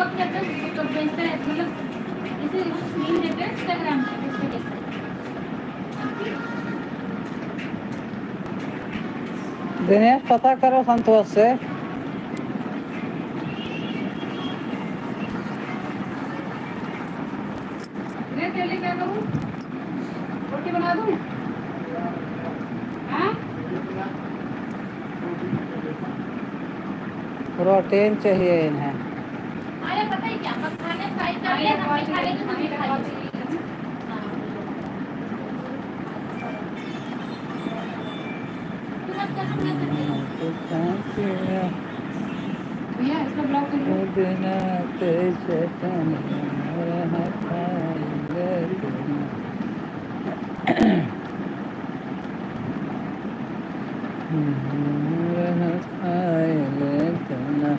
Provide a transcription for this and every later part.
अपने अपने तो भेजता है, मतलब इसे स्क्रीन देते हैं इंस्टाग्राम पे, इस पे देखते हैं। दिनेश पता करो संतोष से। मैं तेरे लिए क्या करूँ? रोटी बना दूँ? हाँ? प्रोटीन चाहिए इन्हें। अरे पता है क्या, मखाने फ्राई कर ले, हम भी खा लेंगे, तुम भी खा लीजिए। भैया इसको ब्लॉक कर लो। बिना कैसे रह पाएंगे बिना। रह पाएंगे बिना।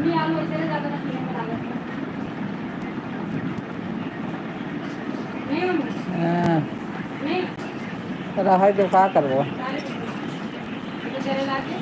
नहीं आलू ऐसे ज़्यादा रख लेंगे, डाल देते हैं। नहीं मम्मी, नहीं रहा जो का करबो। डाले तो तेरे लाके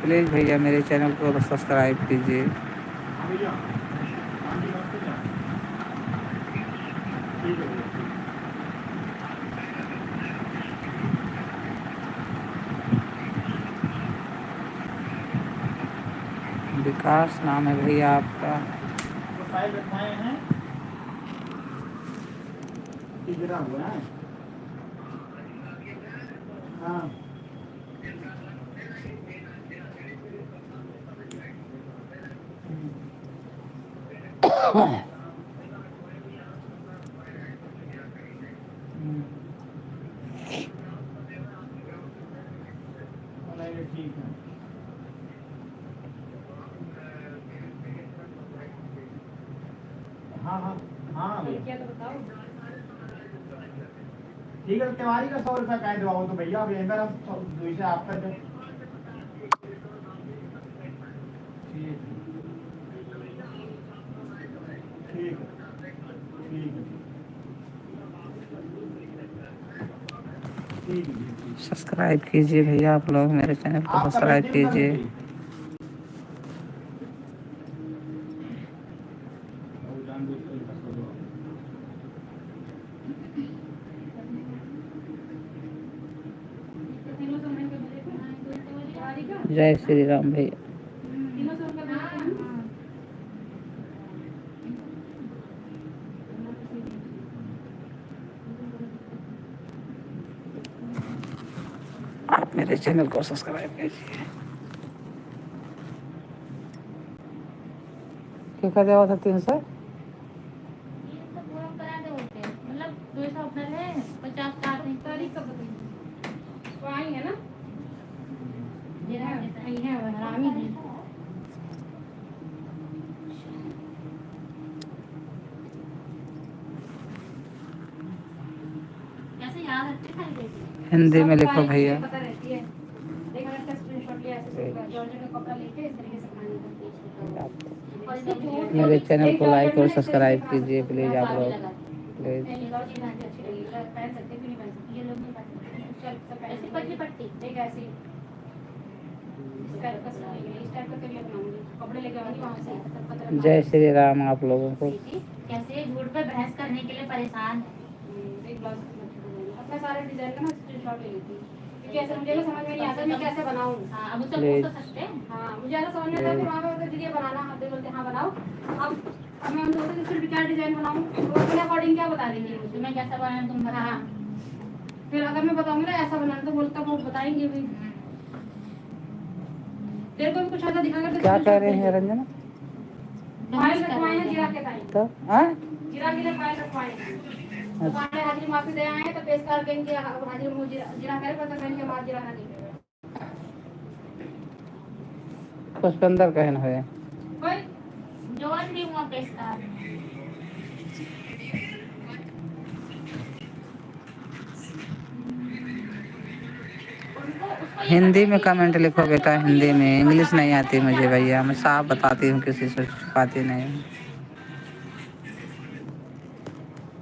प्लीज़ भैया मेरे चैनल को सब्सक्राइब कीजिए। विकास नाम है भैया आपका। हाँ ठीक है। हाँ हाँ हाँ क्या तो बताओ। ठीक है, तिवारी का 100 रुपया कह दो तो भैया अब यहीं पर हम दूसरे आपका जो ठीक ठीक ठीक ठीक है। सब्सक्राइब कीजिए भैया आप लोग मेरे चैनल को आपका सब्सक्राइब बेटे कीजिए। जय श्री राम भैया। आप मेरे चैनल को सब्सक्राइब कीजिए। क्या देवा था 300? ये तो पूरा करा दे होते हैं, मतलब 200 अपना ले 50 काट नहीं तारीख कब बताई? वो आई है ना? जीरा आई है वो हरामी है। कैसे याद रखते खाई देती हिंदी में सब लिखो तारीख भैया। मुझे पता रहती है। देखो इसका स्क्रीनशॉट लिया ऐसे जॉर्जेट का कपड़ा लेके इस तरीके से बनाने का। और इसके झूठ मेरे चैनल एक को लाइक जॉर्जेट और में ना इस सब्सक्राइब तरीके से कीजिए बना प्लीज़ आप लोग, प्लीज़। नहीं और चीज़ अच्छी लगेगी पहन सकते क्यों नहीं पहन सकते ये लोग नहीं पहनते चल सब ऐसी पतली पट्टी एक ऐसी इस टाइप का सिलाएंगे इस टाइप का करिए बनाऊंगी कपड़े लेके आऊंगी वहाँ से सब पता जय श्री राम आप लोगों को। कैसे झूठ पे बहस करने के लिए परेशान है एक ब्लाउज अपने सारे डिजाइन का ना स्क्रीनशॉट ले लेती हूँ क्योंकि ऐसे मुझे ना समझ में नहीं आता मैं कैसे बनाऊँ हाँ अब उससे पूछ तो सकते हैं हाँ मुझे ऐसा समझ में आता है फिर वहाँ पे बोलते दीदी बनाना आप बोलते हाँ बनाओ अब मैं उनको बोलती फिर क्या डिजाइन बनाऊँ तो अपने अकॉर्डिंग क्या बता देंगे मुझे तुम्हें कैसा बनाना तुम बता हाँ फिर अगर मैं बताऊंगी ना ऐसा बनाना तो बोलता वो बताएंगे भी तेरे को भी कुछ ऐसा दिखा कर क्या कह रहे हैं रंजना? फाइल रखवाए हैं जीरा के टाइम तो हाँ जीरा के लिए फाइल रखवाए हैं तो हमारे हाजिरी माफी दे आए हैं तो पेश कर देंगे हाजिरी में जीरा करे पर तो कहेंगे मार जीरा नहीं पुष्पेंद्र कहन है कोई जो आज भी हुआ पेश कर हिंदी में कमेंट लिखो बेटा, हिंदी में। इंग्लिश नहीं आती मुझे भैया, मैं साफ बताती हूँ, किसी से छुपाती नहीं हूँ।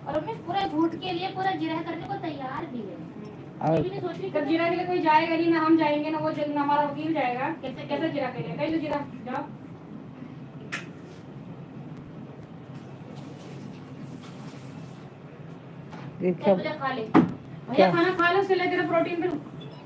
और मैं पूरा झूठ के लिए पूरा जिरह करने को तैयार भी है और ये भी नहीं सोच रही जब जीरा के लिए कोई जाएगा नहीं ना हम जाएंगे ना वो जब हमारा वकील जाएगा कैसे कैसे जीरा करेगा कहीं तो जीरा जाओ देखिए मुझे खा ले भैया खाना खा लो उसके लिए तेरा प्रोटीन फिर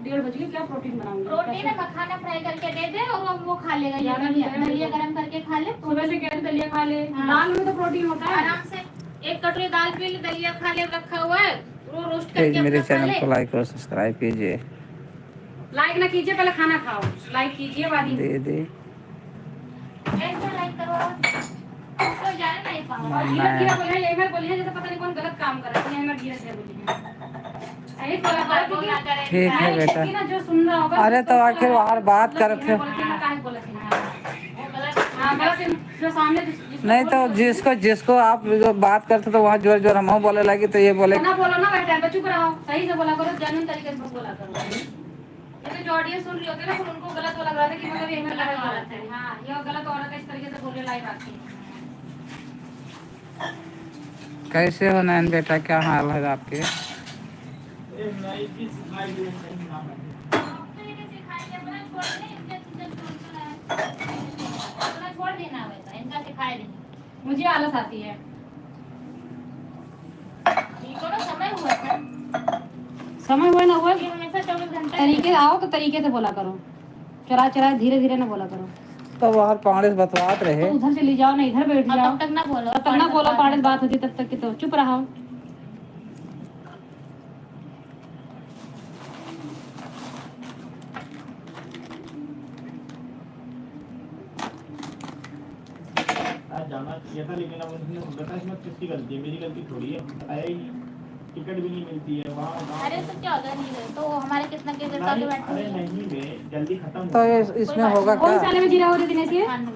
1:30 बज गए क्या प्रोटीन बनाऊंगी प्रोटीन है मखाना फ्राई करके दे दे और वो खा लेगा ये यार, दलिया मैं- दलिया गरम करके खा ले सुबह से कह रहे दलिया खा ले हाँ। दाल में तो प्रोटीन होता है आराम से एक कटोरी दाल पी ले दलिया खा ले रखा हुआ है वो रोस्ट प्लीज करके मेरे अपना खा चैनल ले को लाइक और सब्सक्राइब कीजिए। लाइक ना कीजिए पहले खाना खाओ लाइक कीजिए बाद में दीदी ऐसे लाइक करो तो जाने नहीं पाऊंगा और गिरा गिरा बोले ये मैं बोली है जैसे पता नहीं कौन गलत काम कर रहा है मैं गिरा से बोली है ऐसे बोला करो ना करें ठीक है बेटा। कि ना जो सुन रहा होगा अरे तो आखिर बाहर बात कर थे। बोलती है काहे बोला थी वो गलत हां गलत है, जो सामने जिसको नहीं तो जिसको आप जो बात करते तो वहाँ जोर जोर हम बोले लगी तो ये बोले ना बोलो ना बैठे पे चुप रहो सही से बोला करो जानन तरीके से बोला करो ये जो ऑडियंस सुन रही होती है ना फिर उनको गलत लग रहा था कि मतलब ये में गलत औरत है हां ये गलत औरत है इस तरीके से बोलने लायक आती है कैसे हो नैन बेटा, क्या हाल है आपके? छोड़ देना वैसा इनका सिखाए देना मुझे आलस आती है इनको ना समय हुआ था समय हुआ ना हुआ ये हमेशा 24 घंटे तरीके आओ तो तरीके से बोला करो चला चला धीरे धीरे ना बोला करो तो बाहर पाड़े बतवात रहे। तो उधर चली जाओ ना इधर बैठ और जाओ तब तक ना बोलो तब तक ना बोलो पाड़े बात होती तब तक की तो चुप रहो आज जाना चाहिए था लेकिन अब उन्होंने बोला था इसमें किसकी गलती है, मेरी गलती थोड़ी है। आया ही नहीं, टिकट भी नहीं मिलती है वहाँ। अरे तो क्या होगा नहीं गए तो हमारे कितना के नहीं, साथ अरे बैठे नहीं बे, जल्दी खत्म तो हो। इसमें होगा कौन क्या? साले में जीरा हो रही दिनेश ये खाने